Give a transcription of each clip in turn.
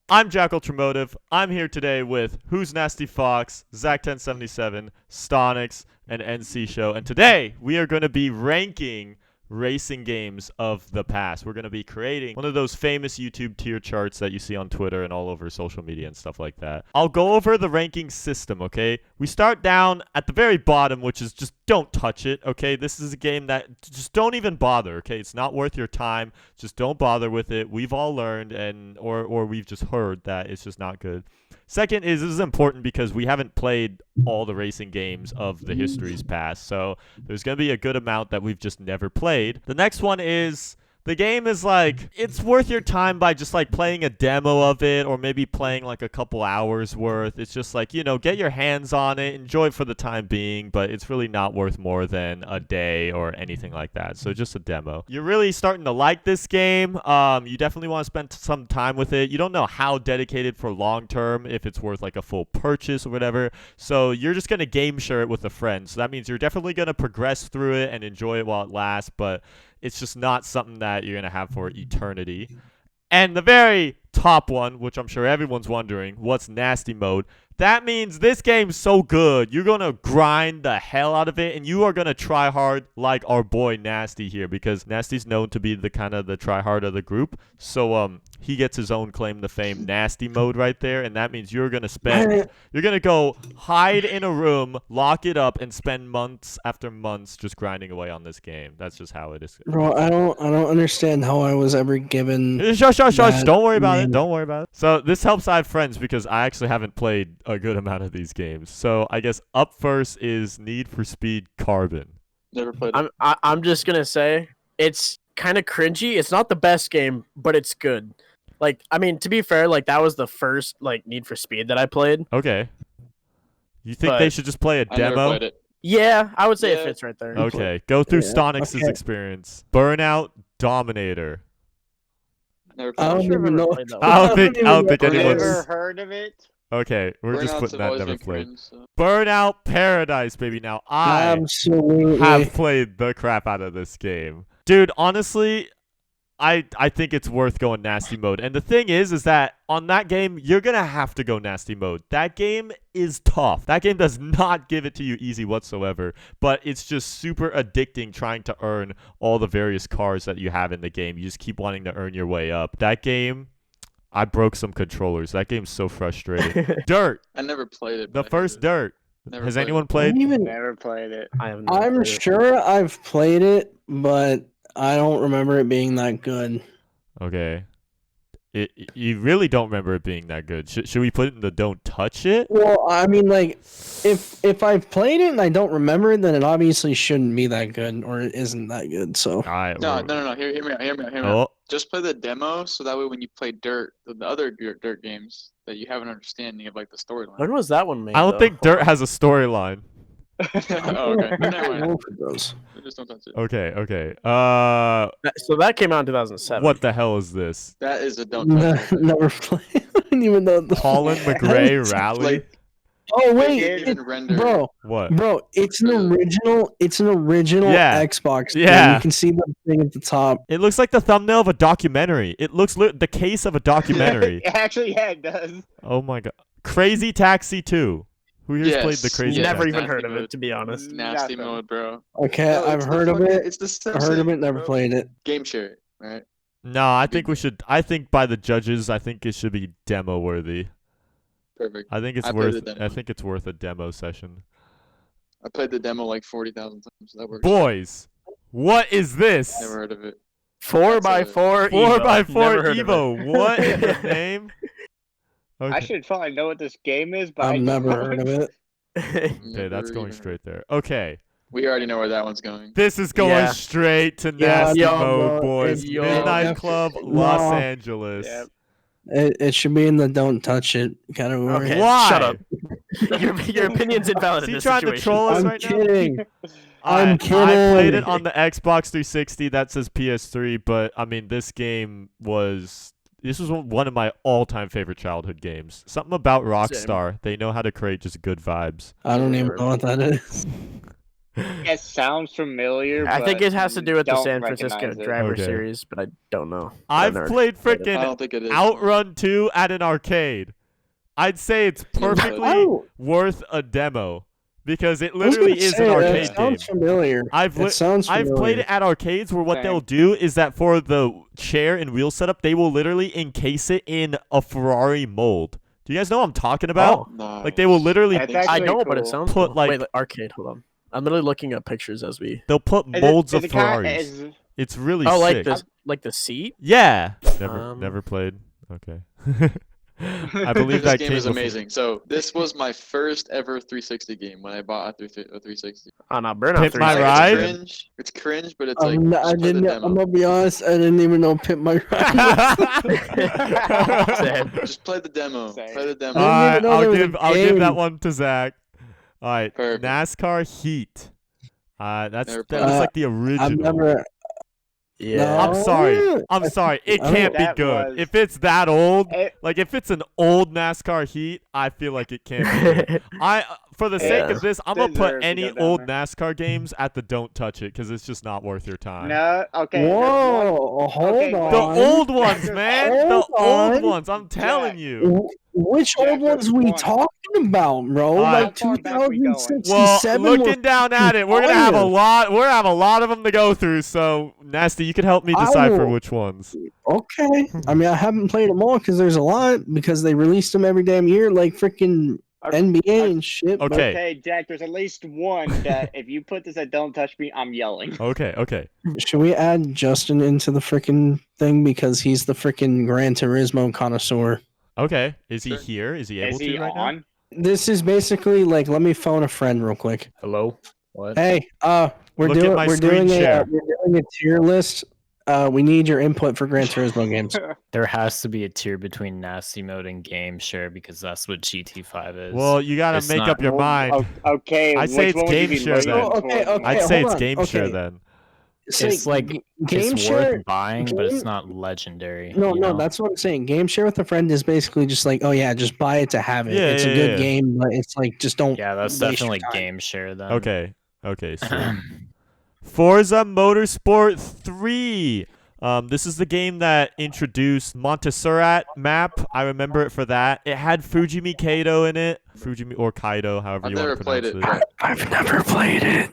I'm JackUltraMotive. I'm here today with Who's Nasty Fox, Zach1077, Stonix, and NC Show. And today we are going to be ranking racing games of the past. We're going to be creating one of those famous YouTube tier charts that you see on Twitter and all over social media and stuff like that. I'll go over the ranking system, okay? We start down at the very bottom, which is just don't touch it, okay? This is a game that just don't even bother, okay? It's not worth your time. Just don't bother with it. We've all learned or we've just heard that it's just not good. Second is this is important because we haven't played all the racing games of the history's past, so there's going to be a good amount that we've just never played. The next one is the game is like, it's worth your time by just like playing a demo of it or maybe playing like a couple hours worth. It's just like, you know, get your hands on it, enjoy it for the time being, but it's really not worth more than a day or anything like that. So just a demo. You're really starting to like this game. You definitely want to spend some time with it. You don't know how dedicated for long term, if it's worth like a full purchase or whatever. So you're just going to game share it with a friend. So that means you're definitely going to progress through it and enjoy it while it lasts, but it's just not something that you're going to have for eternity. And the very top one, which I'm sure everyone's wondering, what's nasty mode? That means this game's so good, you're going to grind the hell out of it, and you are going to try hard like our boy Nasty here, because Nasty's known to be the kind of the try hard of the group. So he gets his own claim to fame, nasty mode right there, and that means you're going to go hide in a room, lock it up, and spend months after months just grinding away on this game. That's just how it is. Bro, I don't understand how I was ever given. Shush. Don't worry about it. Don't worry about it. So this helps I have friends because I actually haven't played a good amount of these games. So I guess up first is Need for Speed Carbon. Never played it. I'm just gonna say it's kind of cringy. It's not the best game, but it's good. Like, I mean, to be fair, like that was the first like Need for Speed that I played. Okay. You think they should just play a demo? I never played it. Yeah, I would say it fits right there. Okay, go through Stonix's experience. Burnout Dominator. Never played I don't even know. I don't think anyone's Never heard of it. Okay, we're just putting that never played. Friends, so. Burnout Paradise, baby. Now I Absolutely have played the crap out of this game, dude. Honestly, I think it's worth going nasty mode. And the thing is that on that game, you're going to have to go nasty mode. That game is tough. That game does not give it to you easy whatsoever. But it's just super addicting trying to earn all the various cars that you have in the game. You just keep wanting to earn your way up. That game, I broke some controllers. That game's so frustrating. Dirt. I never played it. The first Dirt. Has anyone played? Never played it. I'm sure I've played it, but I don't remember it being that good. Okay. You really don't remember it being that good. Should we put it in the don't touch it? Well, I mean, like, if I've played it and I don't remember it, then it obviously shouldn't be that good, or it isn't that good, so. No. Hear me out. Just play the demo, so that way when you play Dirt, the other Dirt games, that you have an understanding of, like, the storyline. When was that one made, I don't think Dirt has a storyline. Oh, okay. Never mind. Those. Just don't touch it. Okay. So that came out in 2007. What the hell is this? That is a don't touch it. Never played. I didn't even know. Colin McRae Rally? Oh wait, bro. What? Bro, it's an original. It's an original Xbox game. Yeah. You can see the thing at the top. It looks like the thumbnail of a documentary. It looks the case of a documentary. Actually, yeah, it does. Oh my god. Crazy Taxi 2. Who here's played the Crazy? Never even heard of it, to be honest. Nasty mode, bro. Okay, No, I've heard of it. It's the same I've heard of it. thing, Never bro. played it. Game share, right? No, I think we should. I think by the judges, I think it should be demo worthy. Perfect. I think it's worth a demo session. I played the demo like 40,000 times. So that works. Boys, what is this? Never heard of it. 4x4 4x4 Evo. What in the name? Okay. I should probably know what this game is, but I've never heard of it. Okay, that's going straight there. Okay. We already know where that one's going. This is going straight to nasty mode, boys. Yo. Midnight Club, Los Angeles. Yep. It should be in the don't touch it category. Okay, Why? shut up. Your opinion's invalid in Is he this trying to situation. troll us I'm right kidding. now? I'm kidding. I played it on the Xbox 360. That says PS3, but I mean, this was one of my all-time favorite childhood games. Something about Rockstar. They know how to create just good vibes. I don't even know what that is. It sounds familiar. I think but it has to do with the don't San Francisco recognize it. Driver Okay. Series, but I don't know. I've never played played it. I frickin' don't think it is. Outrun 2 at an arcade. I'd say it's perfectly Oh, worth a demo because it I was gonna literally is say, an that arcade game. sounds familiar. I've played it at arcades where what Same. they'll do is that for the chair and wheel setup, they will literally encase it in a Ferrari mold. Do you guys know what I'm talking about? Nice. Like they will literally That's I actually know, but it cool. sounds put, cool. like- Wait, arcade. Hold on. I'm literally looking at pictures as we. they'll put Is it- molds is of it kinda- Ferraris. is- It's really Oh, sick. like the seat. Yeah. Never Um, played. Okay. I believe This that game came is before- amazing. So this was my first ever 360 game when I bought a 360. Oh no, Burnout Pimp 3. My Like, Ride? It's cringe, but it's like I just play the didn't. demo. I'm gonna be honest. I didn't even know Pimp My Ride. Same. Just play the demo. Same. Play the I demo. didn't Alright, even know there was a I'll give that game. one to Zach. Alright, Perfect. NASCAR Heat. That Never was played like the original. I've never. Yeah. I'm sorry. No. I'm sorry. It I can't be That good. was- If it's that old, It- like if it's an old NASCAR Heat, I feel like it can't be good. For the sake Yeah. of this, I'm gonna put Deserves to any go down old there. NASCAR games at the don't touch it because it's just not worth your time. No, okay. there's one- Whoa! Hold Okay, on. The Fine. old ones, Jack, man. hold The old on. ones. I'm telling Jack. you. Which Jack, old ones there's we one. talking about, bro? Alright. Like How far back we going? 2067. Well, looking down at it, we're gonna have a fire. lot. We're gonna have a lot of them to go through. So, Nasty, you can help me I decipher will- which ones. Okay. I mean, I haven't played them all because there's a lot because they released them every damn year, like freaking Okay, NBA and shit. but- Okay. Okay, Jack. There's at least one that if you put this at "Don't touch me," I'm yelling. Okay. Should we add Justin into the freaking thing because he's the freaking Gran Turismo connoisseur? Okay. Is he Sure. here? Is he able Is to he right now? on? This is basically like, let me phone a friend real quick. Hello? What? Hey, we're Look at doing my we're screen doing share. we're doing a tier list. We need your input for Gran Turismo games. There has to be a tier between nasty mode and game share because that's what GT5 is. Well, you gotta It's make not- up your mind. Okay, I'd say which it's one would you game be share leaning then. Oh, okay, towards? okay. I'd say hold it's on, game share okay. then. it's like game it's share. worth buying, but it's game- not legendary. No, you no, know? that's what I'm saying. Game share with a friend is basically just like, oh yeah, just buy it to have it. Yeah, It's yeah, a good yeah. game, but it's like just don't. Yeah, that's waste your definitely time. game share then. Okay. So Forza Motorsport 3. This is the game that introduced Montserrat map. I remember it for that. It had Fujimi Kato in it. Fujimi or Kaido, however I've you want never to played pronounce it. it. but I've never played it.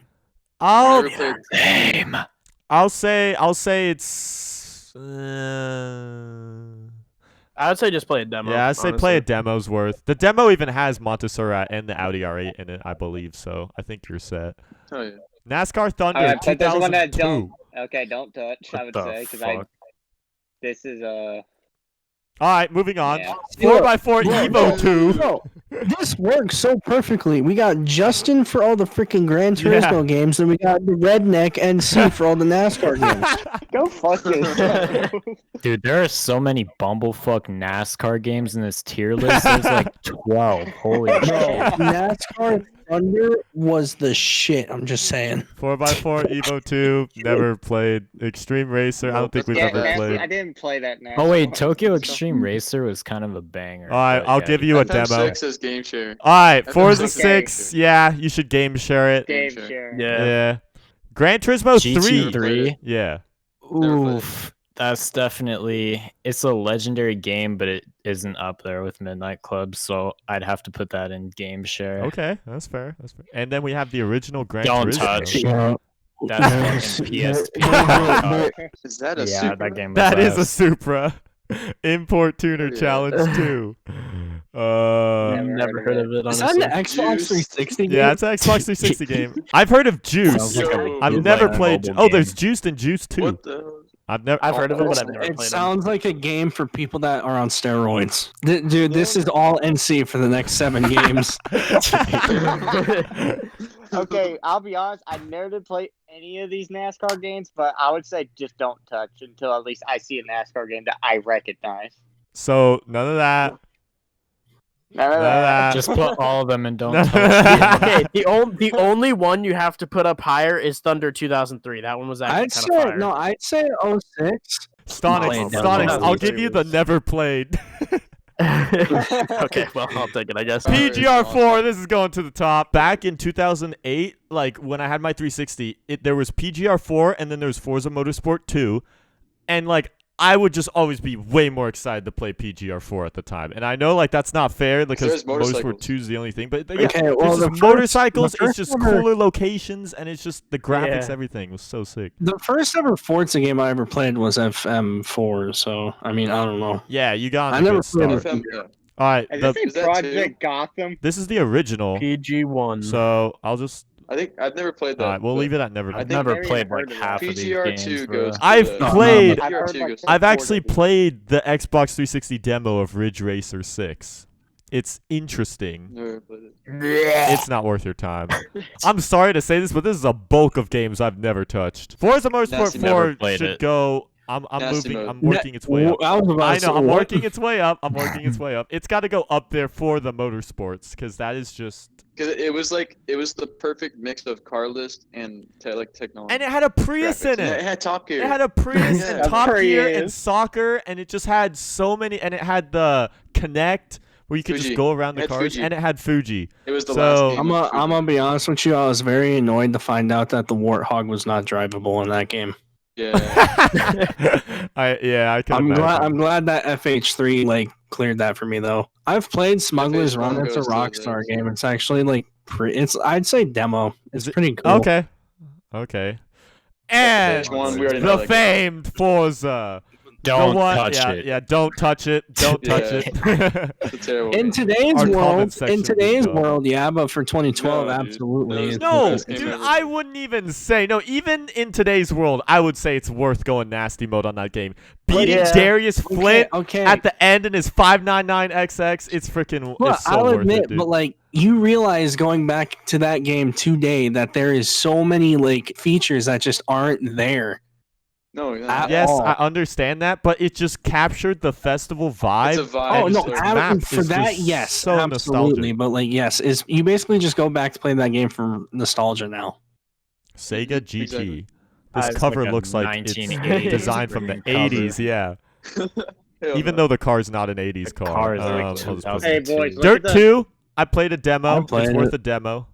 I'll never played. Name. I'll say it's I would say just play a demo. yeah, I'd say play a honestly. demo's worth. The demo even has Montserrat and the Audi R8 in it, I believe. So I think you're set. Oh, yeah. NASCAR Thunder Alright, but there's one that 2002. don't. Okay, don't touch. What I would the say because fuck? This is All right, moving on. Yeah. 4x4 Look, Evo 2. No, this works so perfectly. We got Justin for all the freaking Gran Turismo games, and we got the Redneck NC for all the NASCAR games. go fuck yourself. Dude, there are so many bumblefuck NASCAR games in this tier list. There's like 12. Holy Bro, shit. NASCAR Thunder was the shit. I'm just saying. 4x4 Evo 2. Never played. Extreme Racer. I don't think we've Yeah, ever Nasty, played. I didn't play that. Nasty. Oh wait, Tokyo Extreme Racer was kind of a banger. All right, but I'll yeah, give you a demo. FM6 is game share. All right, That's Forza okay. 6. Yeah, you should game share it. Game Sure. share. Yeah. Yeah. Gran Turismo 3. GT3. Yeah. Never played it. Oof, that's definitely it's a legendary game, but it isn't up there with Midnight Club, so I'd have to put that in game share. Okay, that's fair. That's fair. And then we have the original Gran Don't Turismo. touch. That's fucking Yeah. PSP. Is that a Yeah, super? that game was That is a ass. Supra. Import Tuner Yeah. Challenge 2. Never heard of it, Is that honestly. an Xbox Juice. 360 game? Yeah, it's an Xbox 360 game. I've heard of Juice. Sounds like a Yo. I've good, never like, played. mobile Oh, there's game. Juiced and Juice 2. What the? I've never. I've heard of it, but I've never It played sounds like a game for people that are on steroids. Dude, this is all NC for the next 7 games. Okay, I'll be honest. I never did play any of these NASCAR games, but I would say just don't touch until at least I see a NASCAR game that I recognize. So none of that. None of None of that. that. Just put all of them and don't No. touch. Okay, the only one you have to put up higher is Thunder 2003. That one was actually I'd kind say of fire. I'd say 06. Stonix, Playing Stonix, demo. I'll give you the never played. Okay, well, I'll take it, I guess. PGR4, this is going to the top. Back in 2008, like when I had my 360, there was PGR4 and then there was Forza Motorsport 2. And like I would just always be way more excited to play PGR4 at the time. And I know like that's not fair because Motorsport 2 is the only thing. But yeah, Okay, well, there's just motorcycles, it's just cooler locations, and it's just the graphics, everything was so sick. The first ever Forza game I ever played was FM4, so I mean I don't know. Yeah, you got. I never played FM, yeah. All right, Is this Project Gotham? this is the original. PG1. So I'll just. I think I've never played that. All right, we'll leave it at never. I've think never maybe played I've like heard of half of these PGR2 games. goes. Bro. I've played. I've heard like I've actually 40. played the Xbox 360 demo of Ridge Racer 6. It's interesting. Never played it. It's not worth your time. I'm sorry to say this, but this is a bulk of games I've never touched. Forza Motorsport Nasty, 4 never played should it. go. I'm Nasty moving. mode. I'm working its way up. I was about I to say, know. I'm what? working its way up. I'm working its way up. It's got to go up there for the motorsports because that is just. Because it was the perfect mix of car list and technology. And it had a Prius in Yeah, it it. had Top Gear. It had a Prius Yeah. and Top Gear and Prius. soccer, and it just had so many. And it had the Connect where you could just Fuji. go around It the had cars, Fuji. and it had Fuji. It was the So- last game. I'm with Fuji. gonna be honest with you. I was very annoyed to find out that the Warthog was not drivable in that game. Yeah. I can I'm imagine. glad that FH3 like cleared that for me though. I've played Smuggler's Run. FH1 It's a goes to Rockstar this. game. It's actually like it's I'd say demo. It's Is it- pretty cool. Okay. And FH1, we already know the that game. famed Forza. Don't the one, touch yeah, it. Yeah, don't touch it. Don't touch Yeah. it. It's a terrible In game. today's Our comment world, section in would today's go. world, yeah, but for 2012, No, dude. absolutely. Those- it's- No, Best game dude, ever. I wouldn't even say. No, even in today's world, I would say it's worth going nasty mode on that game. Beating yeah. Darius Flint okay. at the end in his 599XX, it's freaking. Well, It's so I'll worth admit, it, dude. but like you realize going back to that game today that there is so many like features that just aren't there. No, At Yes, all. I understand that, but it just captured the festival vibe. It's a vibe. Oh no, Its map for is that, just yes, so absolutely. nostalgic. But like, yes, is you basically just go back to play that game for nostalgia now. Sega GT. Exactly. This It's cover like a looks like it's 1980s designed from the freaking cover. 80s, yeah. Hell Even no. though the car's not an 80s The car. car is like I'll just put 2000. Hey it. boys, look Dirt at 2, I played a demo. I'm It's playing worth it. a demo.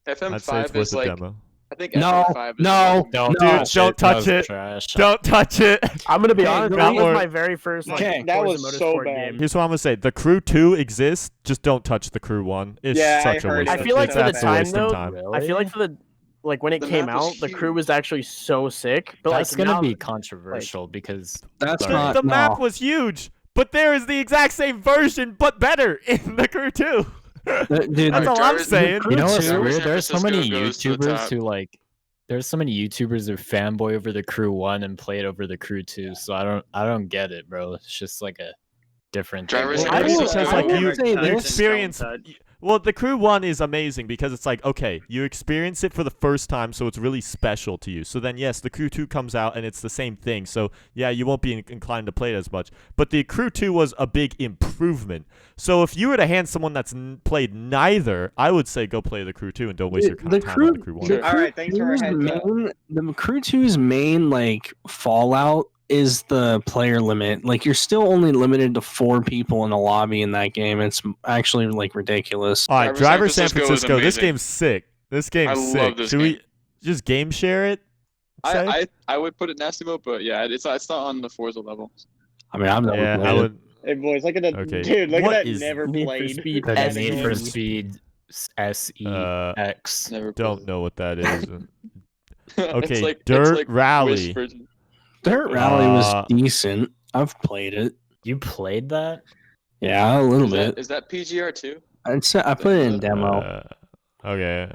I'd say FM5 it's is worth a like demo. I think No, FM5 is no, like- Don't No. touch Don't it. touch That was it. trash. Don't touch it. I'm gonna be Hey, honest. no, That was we're- my very first like Okay. That Forza was so Motorsport bad. game. Here's what I'm going to say. The Crew 2 exists. Just don't touch the Crew 1. It's Yeah, such a I heard waste I of feel like it's for the that's a time waste of though, time. I feel like for the like when it The came map was out, the crew huge. was actually so sick. But That's like gonna now, be controversial because That's Sorry. not The map no. was huge, but there is the exact same version, but better in the Crew 2. Dude, That's all I'm Drivers- saying. you know what's Crew weird? San There's so many Francisco goes to the YouTubers top. who like. There's so many YouTubers who fanboy over the Crew 1 and play it over the Crew 2. So I don't get it, bro. It's just like a different thing. Drivers Well, San I will Francisco say, like, goes you- to the top. you experience. Well, the Crew 1 is amazing because it's like, okay, you experience it for the first time, so it's really special to you. So then, yes, the Crew 2 comes out and it's the same thing. So, yeah, you won't be inclined to play it as much. But the Crew 2 was a big improvement. So if you were to hand someone that's played neither, I would say go play the Crew 2 and don't waste your time on the Crew 1. Sure. All right, thanks for a Crew's heads up. the Crew 2's main like fallout is the player limit. Like you're still only limited to 4 people in a lobby in that game. It's actually like ridiculous. All right, Driver San San Francisco is Francisco. This amazing. game's sick. This game's I sick. love this Should game. we just game share it? say? I would put it nasty mode, but yeah, it's not on the Forza level. I mean, I've never Yeah, played I it. would. Hey boys, look at that Okay. dude. Look What at that is never Need for played. Speed The SE. Need for Speed SEX. Never Don't played know what that is. it. Okay, It's like, Dirt it's like Rally. Wish version. Dirt Rally Uh, was decent. I've played it. You played that? Yeah, a little bit. Is that PGR too? I'd say I put it in demo. Okay.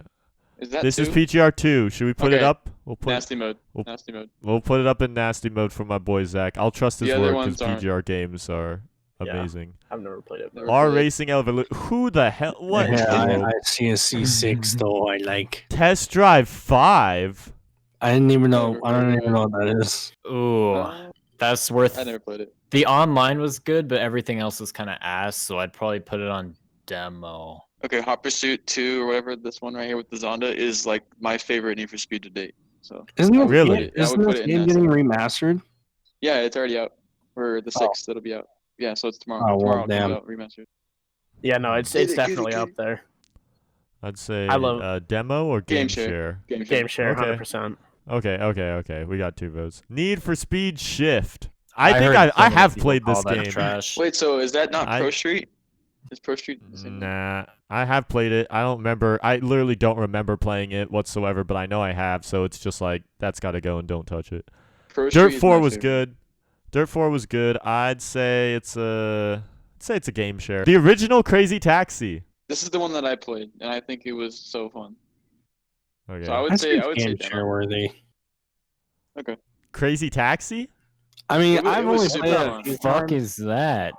Is that This is two? PGR 2. Should we put it Okay. up? We'll put Nasty mode. we'll- Nasty mode. we'll put it up in nasty mode for my boy Zach. I'll trust his The other word because ones aren't. PGR games are Yeah. amazing. I've never played it. Never R played. Racing Evolution. Who the hell? What? Yeah, I see a C6 though. I like. Test Drive 5. I didn't even know. Never I don't played even know what that is. Ooh, that's worth. I never played it. The online was good, but everything else was kind of ass. So I'd probably put it on demo. Okay, Hot Pursuit 2 or whatever, this one right here with the Zonda is like my favorite Need for Speed to date. So Isn't this Really? game- Yeah, I Isn't would put this it in game nasty. getting remastered? yeah, it's already out for the 6th. It'll be out. Yeah, so it's tomorrow. Oh, well, Tomorrow it damn. comes out remastered. Yeah, no, it's Get it, get it, definitely get up it. there. I'd say I love- demo or game Game share. share. Game share, Okay. 100%. Okay. We got 2 votes. Need for Speed Shift. I think heard I so many have people played call this that game. Trash. Wait, so is that not I- Pro Street? Is Pro Street the same? Nah, I have played it. I don't remember. I literally don't remember playing it whatsoever, but I know I have, so it's just like, that's got to go and don't touch it. Pro Dirt Street is 4 my was favorite. good. Dirt 4 was good. I'd say it's a game share. The original Crazy Taxi. This is the one that I played, and I think it was so fun. Okay. So I would That's say game demo. share worthy. Okay. Crazy Taxi? I mean, It was I've only super played fun. it a few Fuck times. is that?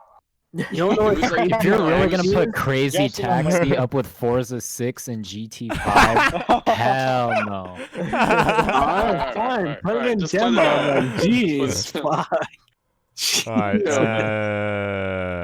You don't know It what was like- If you're No, really it gonna was- put Crazy Just one Taxi up with Forza 6 and GT5, hell no. Alright, fine. Alright, Put it alright, in just put it demo. out. Like, jeez, Put it- fuck. All right.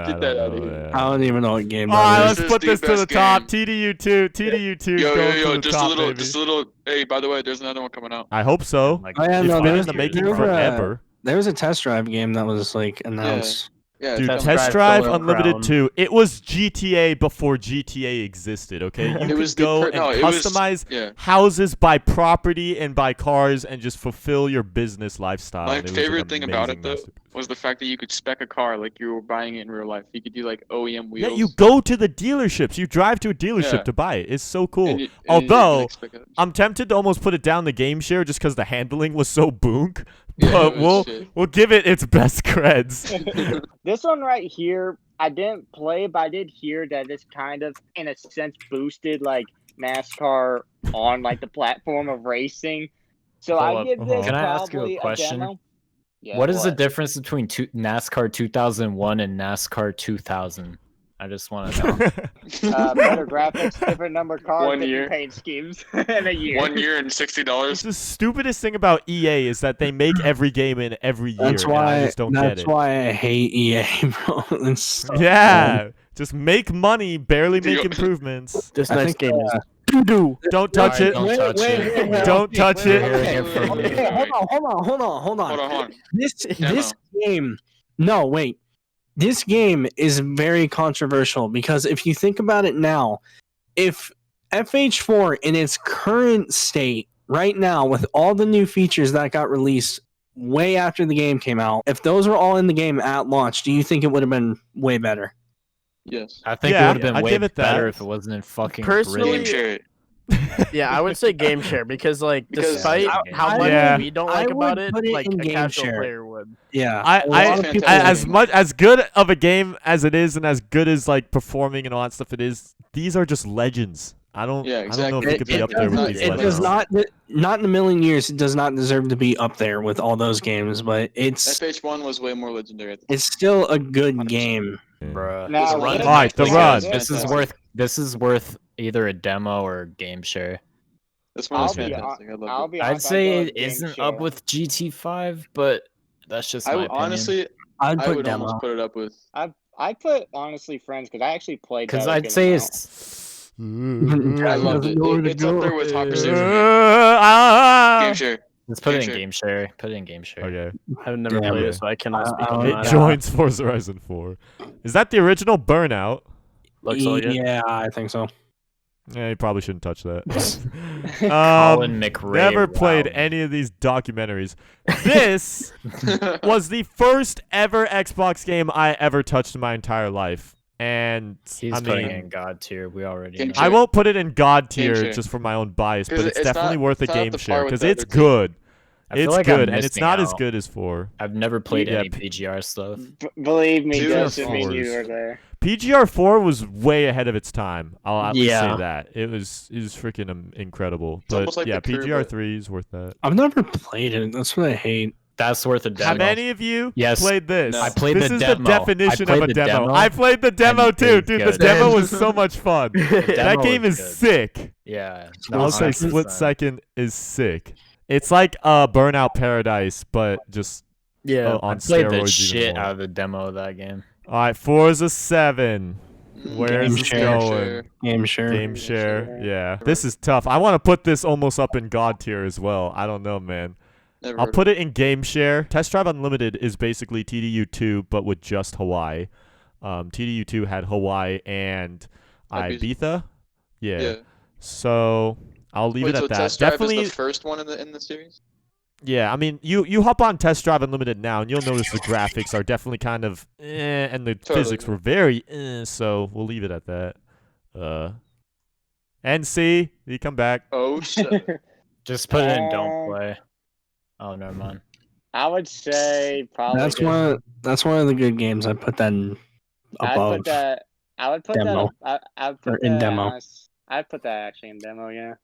Get I that don't out of know, here. man. I don't even know what game All right, that let's is. This put is this the to the best top. game. TDU2. TDU2 Yo, going to the just top, a little, baby. just a little. Hey, by the way, there's another one coming out. I hope so. Like, Oh, yeah, It's no, been there in was, the making there was a- forever. there was a test drive game that was like announced. Yeah, Dude, it's Test coming. Drive Killer Unlimited Crown. 2. It was GTA before GTA existed, okay? You It could was the go per- and no, it was- customize Yeah. houses by property and by cars and just fulfill your business lifestyle. My and it was an favorite thing about amazing it, though, masterpiece. was the fact that you could spec a car like you were buying it in real life. You could do like OEM wheels. Yeah, you go to the dealerships. You drive to a dealership Yeah. to buy it. It's so cool. and you can, Although, like, spec it. I'm tempted to almost put it down the game share just because the handling was so boonk. Yeah, But it was shit. we'll give it its best creds. This one right here, I didn't play, but I did hear that it's kind of, in a sense, boosted like NASCAR on like the platform of racing. So Hold I up. give this Can I ask you a probably question? demo. Yeah, what is the difference between NASCAR 2001 and NASCAR 2000? I just want to know. Better graphics, different number of cars, 1 different year. paint schemes, in a year. 1 year and $60. The stupidest thing about EA is that they make every game in every year. That's and I why. just don't get That's it. why I hate EA, bro. It's so Yeah, just make money, barely Do make you- This I next think, game is uh, doo-doo. Don't touch it. Don't touch it. Don't touch it. Hearing it from Wait, me. wait, Okay, hold on. Hold on. This Demo. game. No, wait. This game is very controversial because if you think about it now, if FH4 in its current state right now with all the new features that got released way after the game came out, if those were all in the game at launch, do you think it would have been way better? Yes. I think Yeah, it would have been I'd way give it that. better if it wasn't in fucking Personally- Game share it. Yeah, I would say game share because like Because despite how much Yeah. we don't I like about would it, put it like in a game casual share. player would. Yeah. I, A lot of I- people I- as would. much as good of a game as it is, and as good as like performing and all that stuff it is, these are just legends. I don't know if exactly. it could be up there with does- these It legends. does not in a million years. It does not deserve to be up there with all those games, but it's FH1 was way more legendary. At the it's still a good 100%. game. Bruh. Now, The run what- is Alright, the actually run. good. This is Fantastic. worth either a demo or game share. This one was I'll be fantastic. I I'll loved it. be I'd honest, say go it with game isn't up share. with GT5, but that's just I my would, opinion. honestly, I'd I put would demo. almost put it up with. I put honestly Friends because I actually played. Because that a I'd good say amount. it's I loved it. It's up there with Hot Pursuit. Game share. let's put it in Game game share. Put it in game share. Okay. I've never Yeah, played man. it, so I cannot I- speak I on don't It that. know. joins Forza Horizon 4. Is that the original Burnout? Looks like it. Yeah, I think so. Yeah, you probably shouldn't touch that. Colin McRae. Never played wow. any of these documentaries. This was the first ever Xbox game I ever touched in my entire life. And He's I putting mean, it in God tier. We already Game know. share. I won't put it in God tier share. just for my own bias, but 'Cause it's it's definitely not- worth a it's not game the share par with because the it's other two. good. I feel It's like I'm good, and it's missing not as out. good as 4. I've never played Yeah, any PGR stuff. Believe me, Two Justin, or me and you fours. were there. PGR 4 was way ahead of its time. I'll have to Yeah. say that. It was freaking incredible. It's almost But like yeah, the crew, PGR but- 3 is worth that. I've never played it. That's what I hate. That's worth a demo. Have any of you Yes. played this? No. I played this the is demo. the definition I of played a the demo. demo, I played the demo and too, it was dude. The good. demo was so much fun. That demo game was is good. sick. Yeah. I'll say 100%. Split Second is sick. It's like Burnout Paradise, but just Yeah. on I played steroids the even shit more. out of the demo of that game. All right, Forza 7. Where is Game this share. going? Game share. Game Game share. share. Yeah. This is tough. I want to put this almost up in God tier as well. I don't know, man. Never I'll heard put it in game share. Test Drive Unlimited is basically TDU2, but with just Hawaii. TDU2 had Hawaii and Ibiza. Yeah. So I'll leave it at so that. Test Drive Definitely. is the first one in the series. Yeah, I mean, you hop on Test Drive Unlimited now, and you'll notice the graphics are definitely kind of and the physics were very so we'll leave it at that. NC, you come back. Oh shit. Just put it in don't play. Oh, never mind. I would say probably. That's one of the good games. I put that in above. I would put demo. that. I would put in that demo. I'd put that actually in demo. Yeah.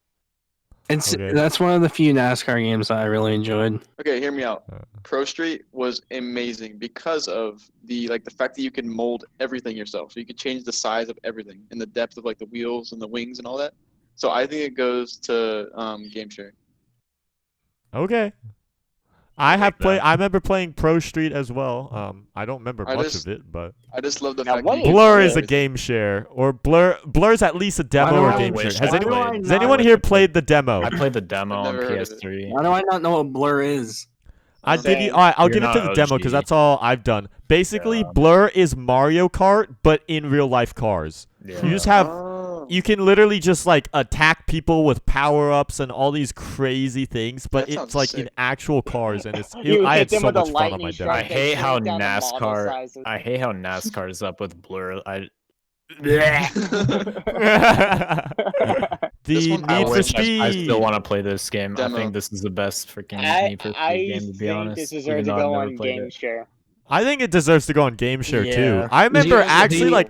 That's one of the few NASCAR games that I really enjoyed. Okay, hear me out. Pro Street was amazing because of the fact that you can mold everything yourself. So you can change the size of everything and the depth of like the wheels and the wings and all that. So I think it goes to game sharing. Okay. I remember playing Pro Street as well. I don't remember much of it, but I just love the fact that Blur is a game share, or Blur's at least a demo or game share. Has anyone here played the demo? I played the demo on PS3. Why do I not know what Blur is? I'll give it to the demo because that's all I've done. Basically, Blur is Mario Kart, but in real life cars. Yeah. You just have. You can literally just like attack people with power-ups and all these crazy things, but it's like sick. In actual cars, and I had so much fun on my demo. I hate how NASCAR is up with Blur. Need for Speed. I still want to play this game. Demo. I think this is the best freaking Need for Speed game, to be honest. This deserves to go on game share. I think it deserves to go on game share too. I remember actually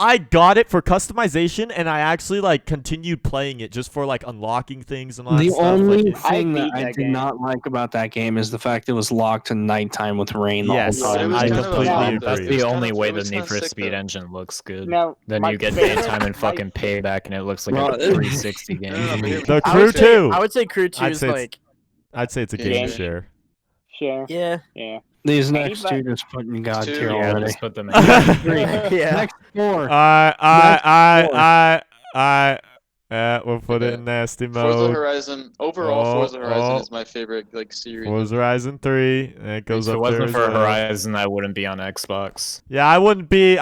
I got it for customization, and I actually continued playing it just for unlocking things and all that stuff. The only thing that I did not like about that game is the fact it was locked to nighttime with rain. Yes, I completely agree. That's the only way the Need for Speed engine looks good. Then you get daytime and fucking Payback, and it looks like a 360 game. The Crew 2. I would say Crew 2 is I'd say it's a game share. Sure. Yeah. These next two just put in God tier already. Just put them in. Next four. We'll put it in nasty mode. Forza Horizon. Overall, Forza Horizon is my favorite series. Forza Horizon 3. It goes if up it wasn't there for Horizon, I wouldn't be on Xbox. Yeah, I wouldn't be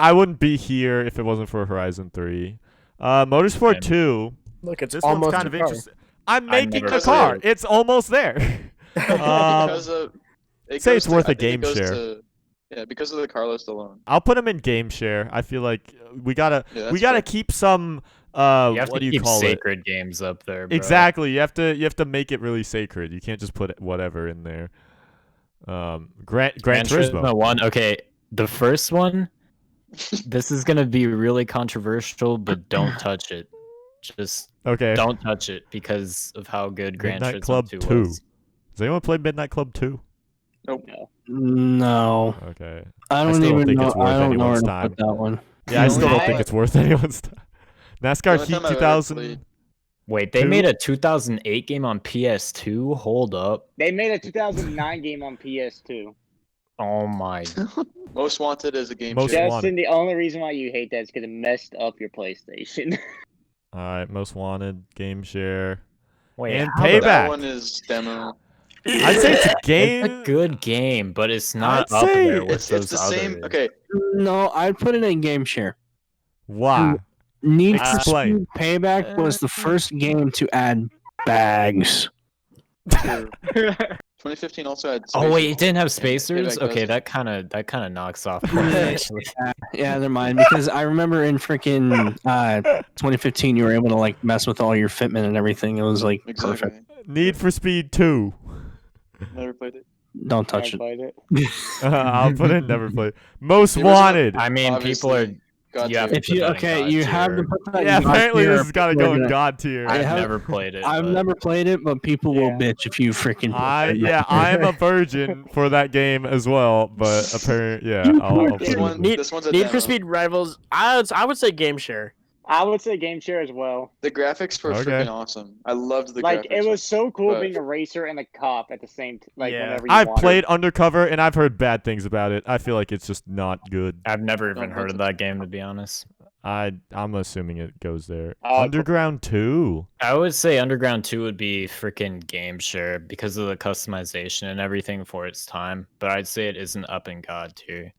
here if it wasn't for Horizon 3. Motorsport 2. Look, it's this almost one's kind of a car. interesting. I'm making a car. It's almost there. Say it's worth a game share. Because of the Carlos alone. I'll put them in game share. I feel like we gotta keep some. You have what to do you keep call sacred games up there, bro. Exactly. You have to make it really sacred. You can't just put whatever in there. Gran Turismo 1. Okay, the first one. This is gonna be really controversial, but don't touch it. Just don't touch it because of how good Gran Midnight Turismo Club 2 2. was. Does anyone play Midnight Club 2? Nope. No. Okay. I don't still even think know. it's worth I don't know where anyone's to time. put that one. Yeah, I still don't think it's worth anyone's time. NASCAR Heat 2000. Wait, they made a 2008 game on PS2? Hold up. They made a 2009 game on PS2. Oh my. Most Wanted is a game Most share. Justin, the only reason why you hate that is because it messed up your PlayStation. All right, Most Wanted, game share. Wait, and how Payback. That one is demo. I'd say it's a game. It's a good game, but it's not I'd up say there with It's those the others. same. Okay. No, I'd put it in game share. Why? Need for Explain. Speed Payback was the first game to add bags. 2015 also had. Oh wait, it didn't have Yeah, spacers. Payback Okay, does. that kind of knocks off. Actually. Yeah, never mind. Because I remember in freaking 2015, you were able to mess with all your fitment and everything. It was perfect. Need for Speed 2. Never played it. Don't touch it. Played it. I'll put it. Never played. Most The original- Wanted. I mean, people are. God You have tier. to put that in You God have to tier. put that. Yeah, in God apparently tier this has got to go in before God tier. I I've have- never played it. I've but- never played it, but people will Yeah. bitch if you freaking. I'm a virgin for that game as well, but apparently, I'll put This it. one, Need- this one's a Need demo. for Speed Rivals. I would say game share. I would say game share as well. The graphics were Okay. freaking awesome. I loved the Like graphics. it was so cool but- being a racer and a cop at the same Yeah. whenever you I've wanted. played Undercover and I've heard bad things about it. I feel like it's just not good. I've never even Don't heard of touch that game, to be honest. I'm assuming it goes there. Uh, Underground 2. I would say Underground 2 would be freaking game share because of the customization and everything for its time. But I'd say it isn't up in God tier.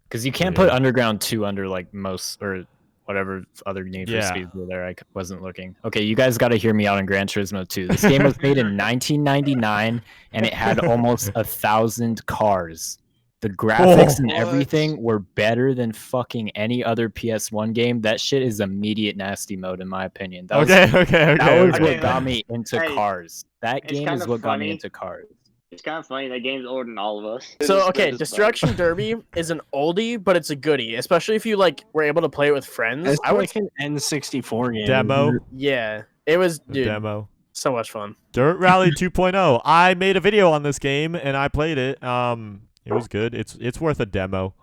Because you can't put Underground 2 under like most or whatever other Need for Speeds were there. I wasn't looking. Okay, you guys got to hear me out on Gran Turismo 2. This game was made in 1999 and it had almost 1,000 cars. The graphics and everything were better than fucking any other PS1 game. That shit is immediate nasty mode, in my opinion. That was what got me into cars. That game is what got me into cars. It's kind of funny. That game's older than all of us. So, okay, Destruction Derby is an oldie, but it's a goodie, especially if you like were able to play it with friends. It's like an N64 game. Demo. Yeah, it was, dude, Demo. so much fun. Dirt Rally 2.0. I made a video on this game and I played it. It was good. It's worth a demo.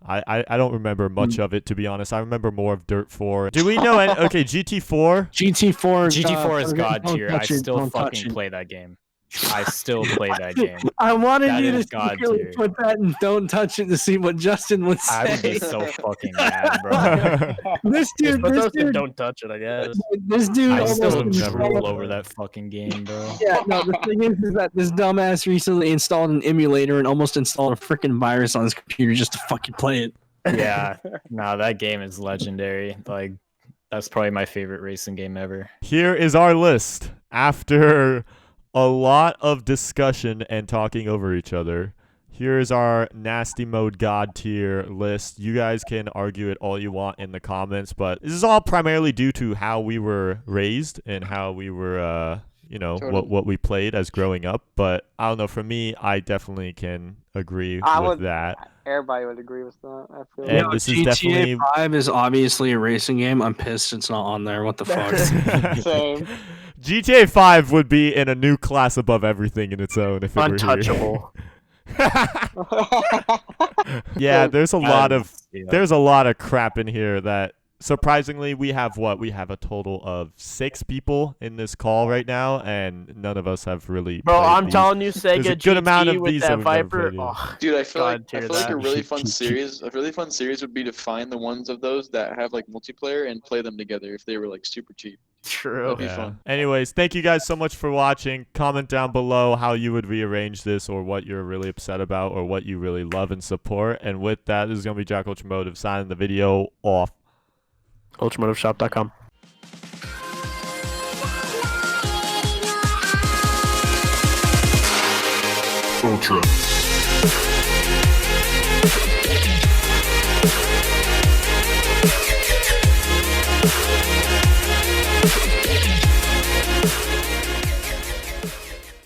I don't remember much of it, to be honest. I remember more of Dirt 4. Do we know any? Okay, GT4. GT4 is god tier. I still fucking play that game. I still play that game. I wanted That you to is god secretly tier. put that and don't touch it to see what Justin would say. I would be so fucking mad, bro. This dude, But this those dude, don't touch it, I guess. this dude I almost still would never installed- roll over that fucking game, bro. Yeah, no, the thing is that this dumbass recently installed an emulator and almost installed a freaking virus on his computer just to fucking play it. Yeah, nah, that game is legendary. Like, that's probably my favorite racing game ever. Here is our list. After a lot of discussion and talking over each other, here is our nasty mode god tier list. You guys can argue it all you want in the comments, but this is all primarily due to how we were raised and how we were, what we played as growing up. But I don't know. For me, I definitely can agree with that. Everybody would agree with that. I feel And like. this is GTA definitely 5 is obviously a racing game. I'm pissed it's not on there. What the fuck? Same. GTA 5 would be in a new class above everything in its own if it were here. Untouchable. Yeah, there's a lot of crap in here that surprisingly we have a total of 6 people in this call right now, and none of us have really Bro, played I'm these. telling you, There's a Sega good amount GT of with these that that we've never Viper. played yet. Oh, Dude, I feel God, like tier a that. really fun series. A really fun series would be to find the ones of those that have like multiplayer and play them together if they were like super cheap. true. That'd be fun. Anyways, thank you guys so much for watching. Comment down below how you would rearrange this, or what you're really upset about, or what you really love and support. And with that, this is going to be JackUltraMotive signing the video off. UltraMotiveShop.com. Ultra.